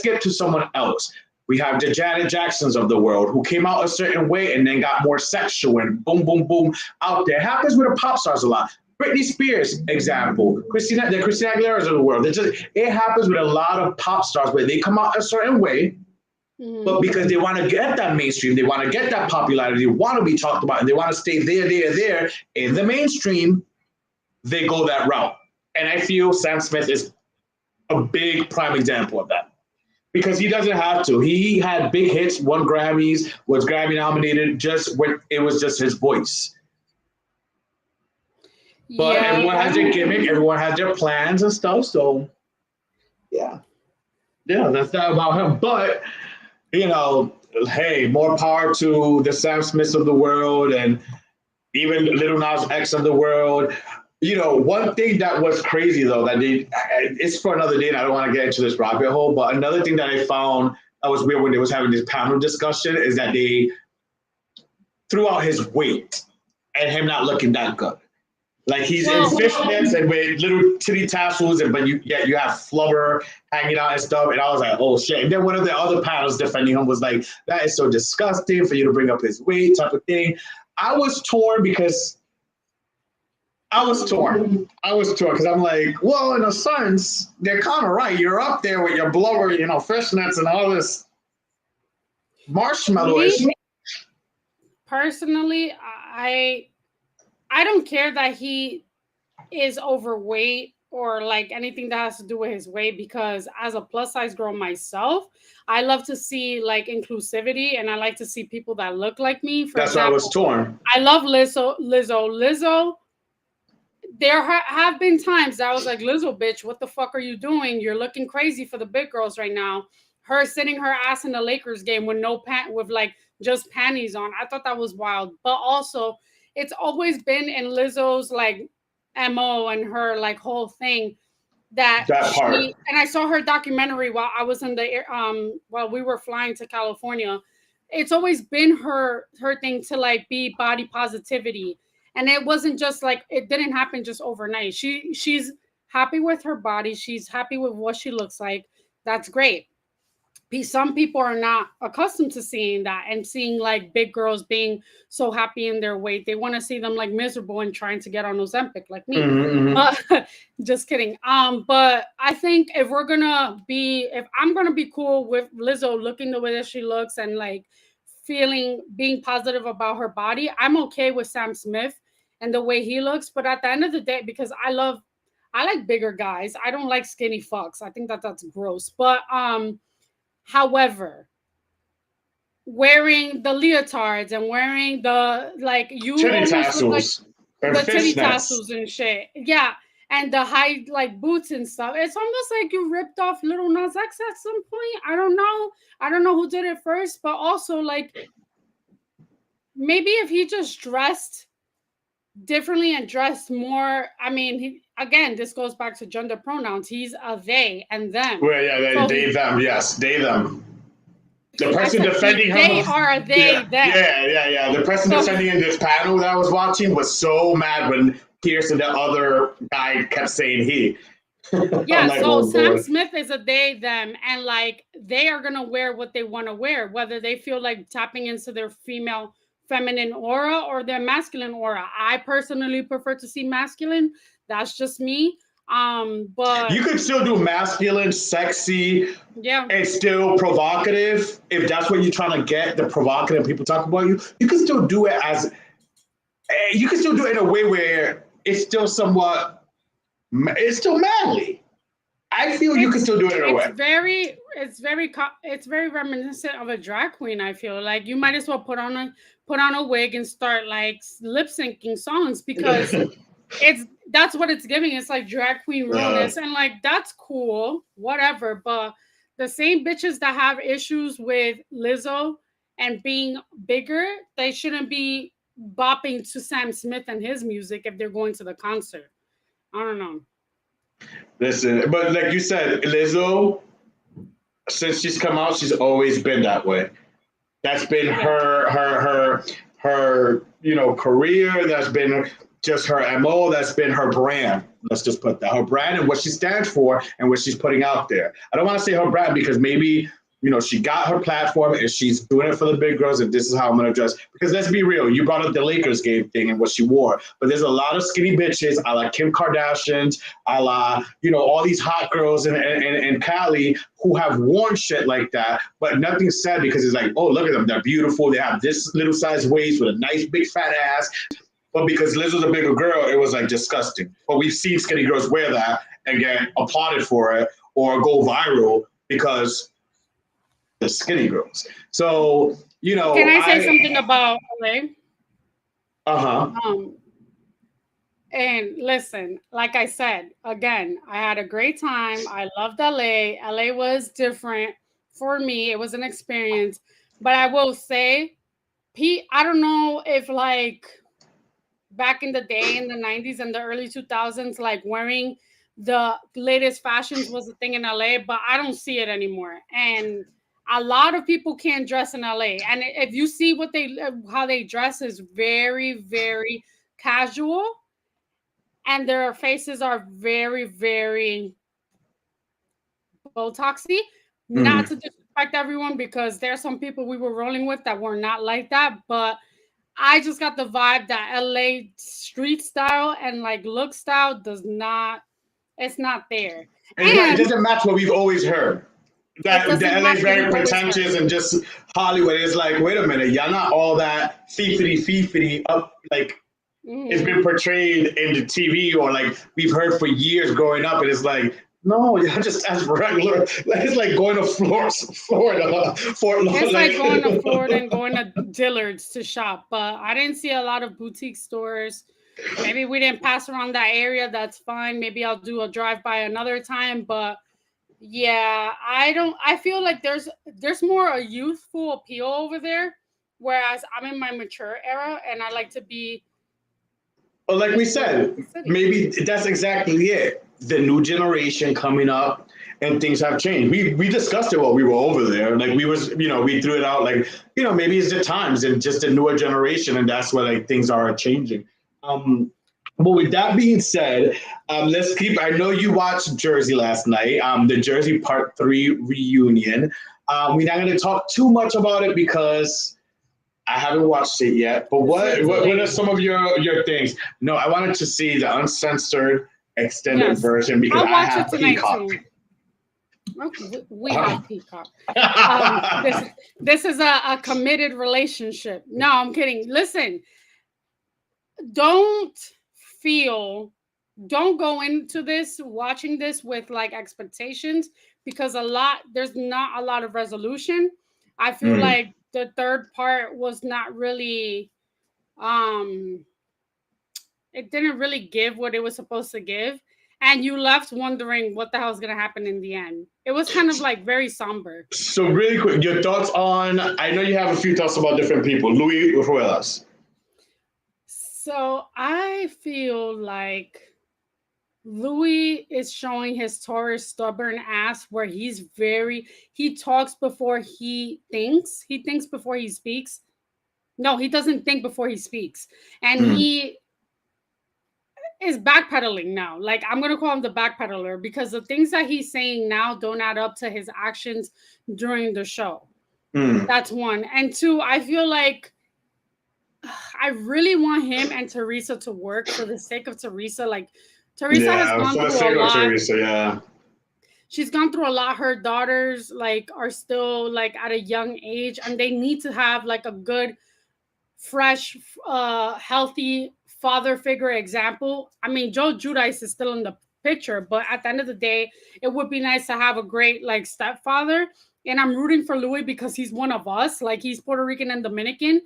get to someone else. We have the Janet Jacksons of the world who came out a certain way and then got more sexual and boom, boom, boom out there. It happens with the pop stars a lot. Britney Spears, example. The Christina Aguilera's of the world. It happens with a lot of pop stars where they come out a certain way, but because they want to get that mainstream, they want to get that popularity, they want to be talked about, and they want to stay there in the mainstream, they go that route. And I feel Sam Smith is a big prime example of that. Because he doesn't have to. He had big hits, won Grammys, was Grammy nominated, just when it was just his voice. But Yeah, everyone has their gimmick, everyone has their plans and stuff. So yeah. Yeah, that's not about him. But hey, more power to the Sam Smiths of the world and even Little Nas X of the world. One thing that was crazy though, it's for another day, and I don't want to get into this rabbit hole, but another thing that I found that was weird when they was having this panel discussion is that they threw out his weight and him not looking that good. Like he's in fishnets and with little titty tassels, but you have flubber hanging out and stuff. And I was like, oh shit. And then one of the other panels defending him was like, that is so disgusting for you to bring up his weight type of thing. I was torn because I was torn. Because I'm like, well, in a sense, they're kind of right. You're up there with your blower, fishnets and all this marshmallowish. Me personally, I don't care that he is overweight or like anything that has to do with his weight, because as a plus size girl myself, I love to see like inclusivity, and I like to see people that look like me. For That's why I was example, torn. I love Lizzo. There have been times that I was like, Lizzo, bitch, what the fuck are you doing? You're looking crazy for the big girls right now. Her sitting her ass in the Lakers game with with like just panties on. I thought that was wild. But also, it's always been in Lizzo's like MO and her like whole thing that part. and I saw her documentary while I was in the while we were flying to California. It's always been her thing to like be body positivity. And it wasn't just like, it didn't happen just overnight. She's happy with her body. She's happy with what she looks like. That's great. Some people are not accustomed to seeing that and seeing like big girls being so happy in their weight. They want to see them like miserable and trying to get on Ozempic like me. Just kidding. But I think if I'm gonna be cool with Lizzo looking the way that she looks and like being positive about her body, I'm okay with Sam Smith and the way he looks. But at the end of the day, because I like bigger guys, I don't like skinny fucks. I think that's gross. But however, wearing the leotards and wearing the like titty tassels, like the titty tassels and shit, yeah, and the high like boots and stuff. It's almost like you ripped off Little Nas X at some point. I don't know who did it first, but also like maybe if he just dressed differently and dressed more. I mean, again, this goes back to gender pronouns. He's a they and them. Well, yeah, so they them. Yes, they them. The person defending they are they them. Yeah. The person defending in this panel that I was watching was so mad when Pierce and the other guy kept saying he. Yeah, like, so Sam Smith is a they them, and like they are gonna wear what they want to wear, whether they feel like tapping into their feminine aura or their masculine aura. I personally prefer to see masculine. That's just me. But you could still do masculine, sexy, yeah, and still provocative. If that's what you're trying to get, the provocative people talk about you, you can still do it in a way where it's still somewhat, it's still manly. I feel you can still do it in a way. It's very reminiscent of a drag queen. I feel like you might as well put on a wig and start like lip syncing songs, because that's what it's giving. It's like drag queen realness, and like that's cool, whatever. But the same bitches that have issues with Lizzo and being bigger, they shouldn't be bopping to Sam Smith and his music if they're going to the concert. I don't know. Listen, but like you said, Lizzo, since she's come out, she's always been that way. That's been her career. That's been just her MO. That's been her brand. Let's just put that, her brand and what she stands for and what she's putting out there. I don't want to say her brand because maybe, she got her platform and she's doing it for the big girls, and this is how I'm going to dress. Because let's be real, you brought up the Lakers game thing and what she wore, but there's a lot of skinny bitches, a la Kim Kardashians, a la, all these hot girls in Cali who have worn shit like that, but nothing's said because it's like, oh, look at them, they're beautiful, they have this little size waist with a nice big fat ass. But because Lizzo's a bigger girl, it was like disgusting. But we've seen skinny girls wear that and get applauded for it or go viral because the skinny girls. So, Can I say something about LA? And listen, like I said, again, I had a great time. I loved LA. LA was different for me. It was an experience. But I will say, Pete, I don't know if like back in the day in the 90s and the early 2000s, like wearing the latest fashions was a thing in LA, but I don't see it anymore. And a lot of people can't dress in LA. And if you see how they dress is very, very casual. And their faces are very, very Botoxy. Not to disrespect everyone, because there's some people we were rolling with that were not like that. But I just got the vibe that LA street style and like look style it's not there. It And doesn't match what we've always heard. it That the doesn't LA match is what very we've always heard. pretentious and just Hollywood is like, wait a minute, y'all not all that fiefity up like it's been portrayed in the TV or like we've heard for years growing up, and it's like, no, you're just as regular. Like, it's like going to Florida, Fort Lauderdale. It's like going to Florida and going to Dillard's to shop, but I didn't see a lot of boutique stores. Maybe we didn't pass around that area. That's fine. Maybe I'll do a drive by another time. But yeah, I feel like there's more a youthful appeal over there, whereas I'm in my mature era and I like to be. Well, like we said, maybe that's exactly it. The new generation coming up and things have changed. We discussed it while we were over there. Like we threw it out like, maybe it's the times and just a newer generation, and that's where like things are changing. But with that being said, let's keep. I know you watched Jersey last night, the Jersey Part 3 reunion. We're not going to talk too much about it because I haven't watched it yet. But what are some of your things? No, I wanted to see the uncensored extended version because I have Peacock. Okay, we have Peacock. This is a committed relationship. No, I'm kidding. Listen, don't go into this watching this with like expectations, because there's not a lot of resolution. I feel like the third part was not really it didn't really give what it was supposed to give, and you left wondering what the hell is going to happen in the end. It was kind of like very somber. So really quick, your thoughts on, I know you have a few thoughts about different people. Louis Ruelas. So I feel like Louis is showing his Taurus stubborn ass, where he talks before he thinks. He thinks before he speaks. No, he doesn't think before he speaks. And he is backpedaling now. Like, I'm going to call him the backpedaler, because the things that he's saying now don't add up to his actions during the show. That's one. And two, I feel like I really want him and Teresa to work for the sake of Teresa. Like, Teresa has gone through a lot. Teresa, she's gone through a lot. Her daughters like are still like at a young age, and they need to have like a good, fresh, healthy father figure example. I mean, Joe Giudice is still in the picture, but at the end of the day, it would be nice to have a great like stepfather. And I'm rooting for Louis because he's one of us. Like, he's Puerto Rican and Dominican,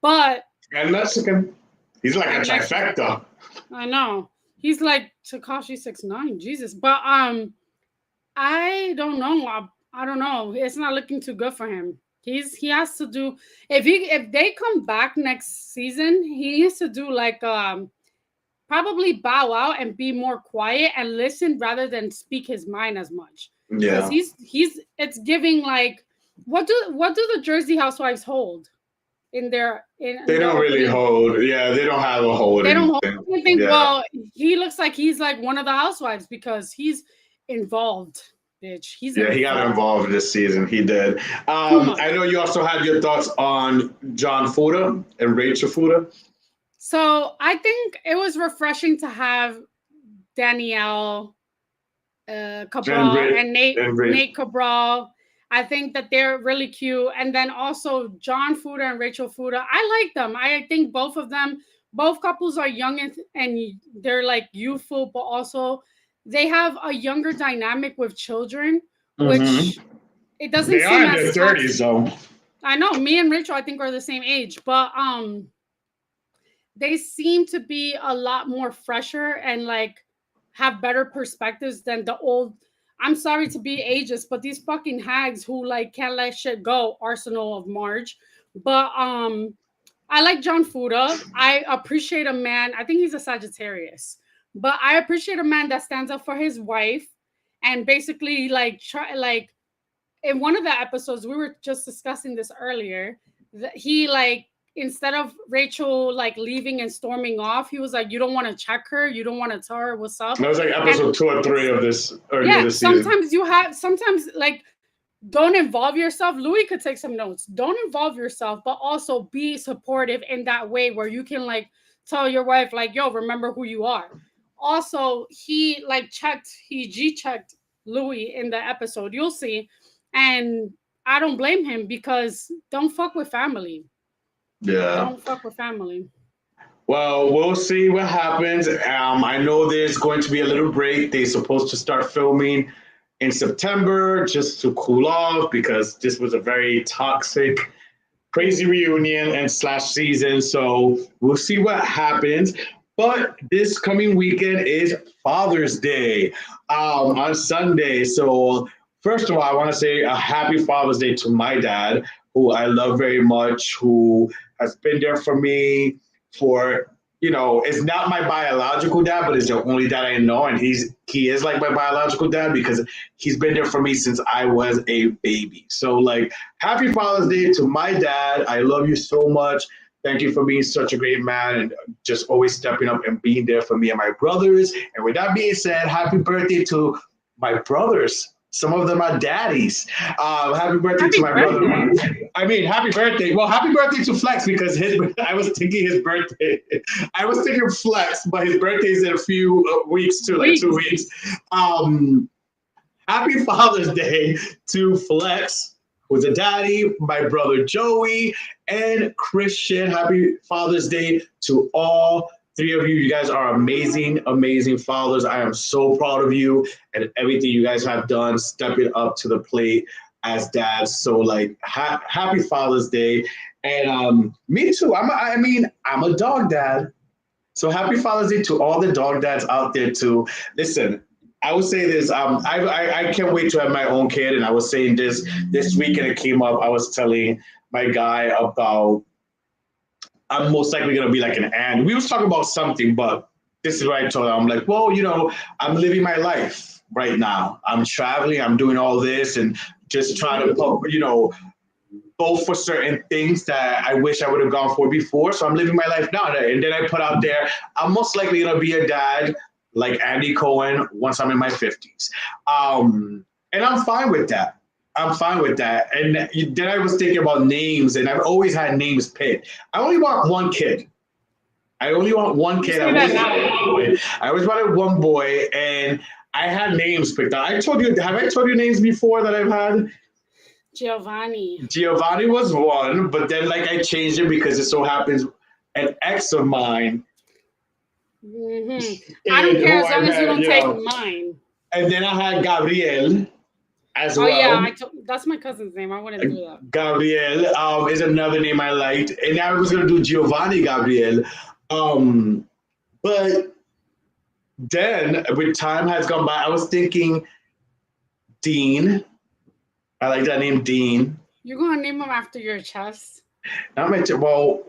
and Mexican. He's like a trifecta. I know. He's like Tekashi 6ix9ine, Jesus. But I don't know. I don't know. It's not looking too good for him. He has to do, if they come back next season, he needs to do like probably bow out and be more quiet and listen rather than speak his mind as much. Yeah. Because it's giving like, what do the Jersey housewives hold? They don't really hold. Yeah, they don't have a hold. They don't hold anything. Yeah. Well, he looks like he's like one of the housewives because he's involved, bitch. He got involved this season. He did. I know you also had your thoughts on John Fuda and Rachel Fuda. So I think it was refreshing to have Danielle Cabral and Nate Cabral. I think that they're really cute. And then also John Fuda and Rachel Fuda. I like them. I think both couples are young and they're like youthful, but also they have a younger dynamic with children, which it doesn't seem as in their 30s though. I know. Me and Rachel, I think, are the same age, but they seem to be a lot more fresher and like have better perspectives than the old. I'm sorry to be ageist, but these fucking hags who like can't let shit go, Arsenal of Marge. But I like John Fuda. I appreciate a man. I think he's a Sagittarius, but I appreciate a man that stands up for his wife and basically like in one of the episodes, we were just discussing this earlier, that he like, instead of Rachel like leaving and storming off, he was like, you don't want to check her, you don't want to tell her what's up. That was like episode 2 or 3 of this earlier this season. Sometimes like don't involve yourself. Louis could take some notes. Don't involve yourself, but also be supportive in that way where you can like tell your wife, like, yo, remember who you are. Also, he like he G-checked Louis in the episode. You'll see. And I don't blame him because don't fuck with family. Yeah. Don't fuck with family. Well, we'll see what happens. I know there's going to be a little break. They're supposed to start filming in September just to cool off because this was a very toxic, crazy reunion and slash season. So we'll see what happens. But this coming weekend is Father's Day on Sunday. So first of all, I want to say a happy Father's Day to my dad, who I love very much, who has been there for me for, it's not my biological dad, but it's the only dad I know, and he is like my biological dad because he's been there for me since I was a baby. So like, happy Father's Day to my dad. I love you so much. Thank you for being such a great man and just always stepping up and being there for me and my brothers. And with that being said, happy birthday to my brothers. Some of them are daddies. Happy birthday to my brother. I mean, happy birthday. Well, happy birthday to Flex because I was thinking his birthday. I was thinking Flex, but his birthday is in a few weeks too, like 2 weeks. Happy Father's Day to Flex, who's a daddy, my brother Joey, and Christian. Happy Father's Day to all three of you. You guys are amazing, amazing fathers. I am so proud of you and everything you guys have done, stepping up to the plate as dads. So like, happy Father's Day. And me too. I'm a dog dad. So happy Father's Day to all the dog dads out there too. Listen, I would say this. I can't wait to have my own kid. And I was saying this week and it came up. I was telling my guy about I'm most likely going to be like an aunt. We was talking about something, but this is what I told him. I'm like, well, I'm living my life right now. I'm traveling. I'm doing all this and just trying to, go for certain things that I wish I would have gone for before. So I'm living my life now. And then I put out there, I'm most likely going to be a dad like Andy Cohen once I'm in my 50s. And I'm fine with that. And then I was thinking about names, and I've always had names picked. I only want one kid. I always wanted one boy, and I had names picked out. Have I told you names before that I've had? Giovanni was one, but then like I changed it because it so happens an ex of mine. Mm-hmm. I don't care as long as you don't take mine. And then I had Gabriel as well. Oh yeah, that's my cousin's name. I wouldn't do that. Gabriel is another name I liked, and I was gonna do Giovanni Gabriel, but then with time has gone by, I was thinking Dean. I like that name, Dean. You're gonna name him after your chest? Not my chest. Well,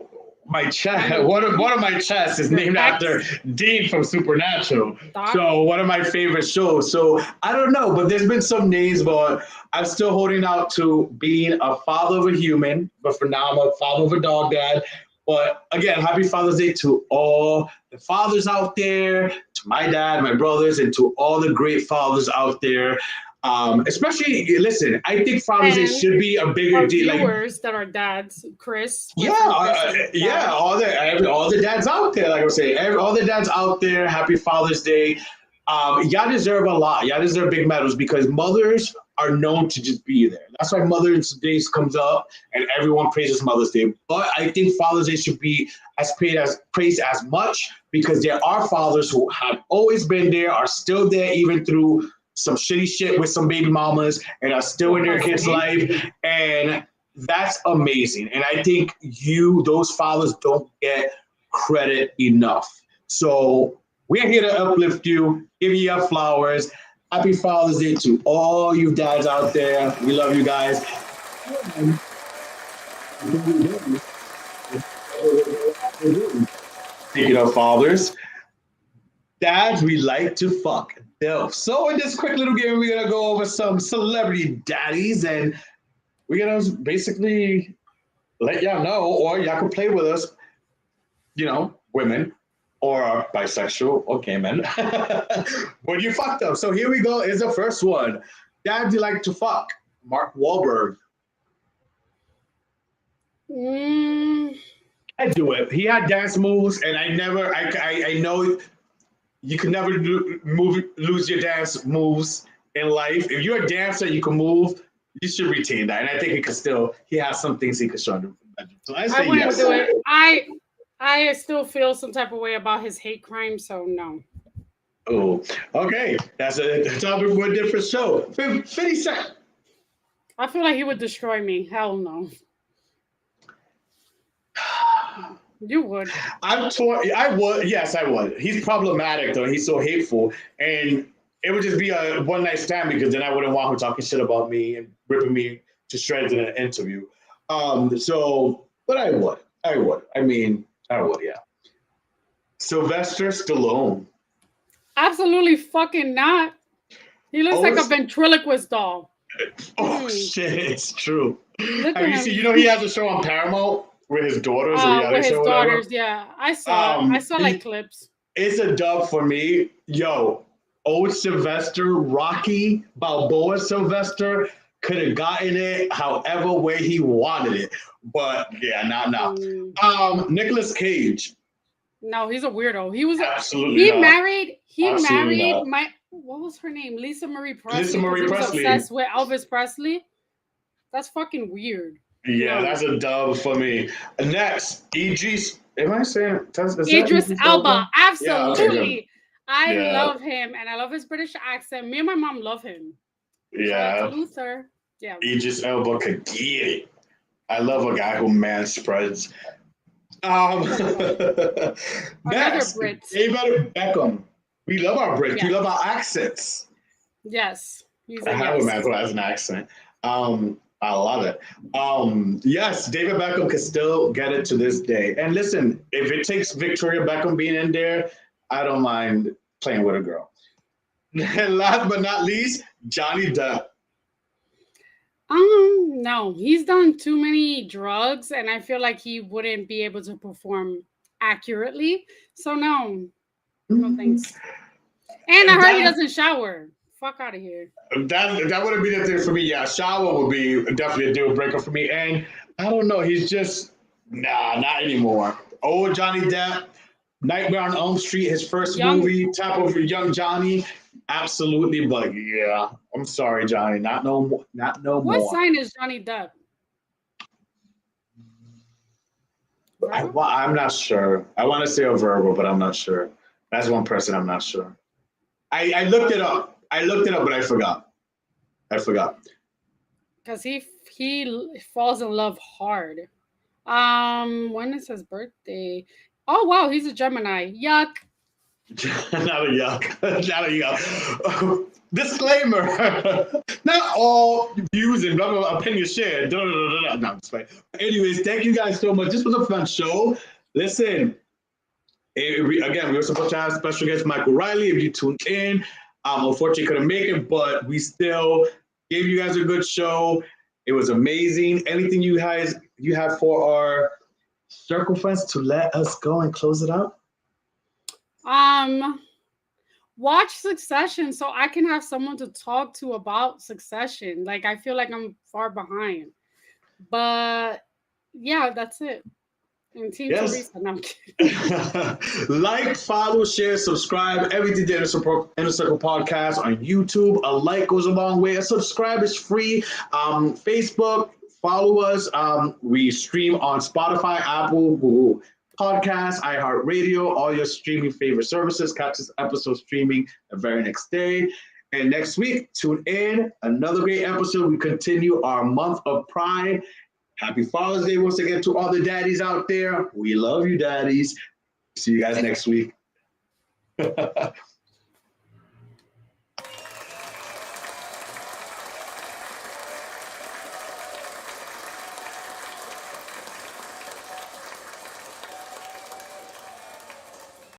my chest. One of my chests is named after Dean from Supernatural. So one of my favorite shows. So I don't know, but there's been some names, but I'm still holding out to being a father of a human. But for now, I'm a father of a dog dad. But again, happy Father's Day to all the fathers out there, to my dad, my brothers, and to all the great fathers out there. Especially, listen, I think Father's Day should be a bigger deal. Viewers that are dads, Chris. Yeah, all the dads out there, like I was saying, all the dads out there, happy Father's Day. Y'all deserve a lot. Y'all deserve big medals because mothers are known to just be there. That's why Mother's Day comes up and everyone praises Mother's Day. But I think Father's Day should be praised as much because there are fathers who have always been there, are still there even through some shitty shit with some baby mamas and are still in their kids' life. And that's amazing. And I think those fathers don't get credit enough. So we're here to uplift you, give you your flowers. Happy Father's Day to all you dads out there. We love you guys. Speaking of fathers, dads, we like to fuck. So in this quick little game, we're gonna go over some celebrity daddies, and we're gonna basically let y'all know, or y'all can play with us, women or bisexual or gay men. When you fucked up. So here we go. Is the first one. Dads you like to fuck. Mark Wahlberg. I do it. He had dance moves, and I know you can never lose your dance moves in life. If you're a dancer, you can move. You should retain that, and I think he has some things he could show. So I say wouldn't yes. do it. I still feel some type of way about his hate crime, so no. Oh, okay. That's a topic for a different show. 50 Cent. I feel like he would destroy me. Hell no. You would. I'm torn. I would. Yes, I would. He's problematic though. He's so hateful, and it would just be a one night stand because then I wouldn't want him talking shit about me and ripping me to shreds in an interview. But I would. I mean, I would. Yeah. Sylvester Stallone. Absolutely fucking not. He looks like a ventriloquist doll. Oh shit! It's true. Have you seen? You know, he has a show on Paramount with his daughters. With his daughters, yeah. I saw like clips. It's a dub for me. Yo, old Sylvester, Rocky Balboa Sylvester could have gotten it however way he wanted it. But yeah, now. Nicolas Cage. No, he's a weirdo. He was absolutely he not. married Absolutely my what was her name? Lisa Marie Presley. Lisa Marie Presley. He was obsessed with Elvis Presley. That's fucking weird. Yeah, that's a dub for me. Next, Idris. Am I saying Idris Elba? Absolutely. Yeah, okay, I love him, and I love his British accent. Me and my mom love him. Yeah. Luther. Yeah. Idris Elba could get it. I love a guy who man spreads. Next, David Beckham. We love our Brits. We love our accents. Yes. I have a man who has an accent. I love it. Yes, David Beckham can still get it to this day. And listen, if it takes Victoria Beckham being in there, I don't mind playing with a girl. And last but not least, Johnny Depp. No, he's done too many drugs, and I feel like he wouldn't be able to perform accurately. So no thanks. And I heard he doesn't shower. Fuck out of here. That wouldn't be the thing for me. Yeah, shower would be definitely a deal breaker for me. And I don't know, he's just not anymore. Old Johnny Depp, Nightmare on Elm Street, his first movie, type of young Johnny. Absolutely, but yeah, I'm sorry, Johnny. Not no more. What sign is Johnny Depp? I'm not sure. I want to say a Virgo, but I'm not sure. That's one person I'm not sure. I looked it up. But I forgot. Because he falls in love hard. When is his birthday? Oh wow, he's a Gemini. Yuck. Not a yuck. Disclaimer. Not all views and blah, blah, blah, opinions shared. No, I'm just playing. Anyways, thank you guys so much. This was a fun show. Listen, again, we were supposed to have special guest Michael Riley. If you tuned in, unfortunately couldn't make it, but we still gave you guys a good show. It was amazing. Anything you have for our circle friends to let us go and close it out? Watch Succession so I can have someone to talk to about Succession. Like, I feel like I'm far behind. But yeah, that's it. And Team Teresa. No, I'm kidding. Like, follow, share, subscribe. Everything the Inner Circle Podcast on YouTube. A like goes a long way. A subscribe is free. Facebook, follow us. We stream on Spotify, Apple, Google Podcasts, iHeartRadio, all your streaming favorite services. Catch this episode streaming the very next day. And next week, tune in. Another great episode. We continue our month of Pride. Happy Father's Day once again to all the daddies out there. We love you, daddies. See you guys next week.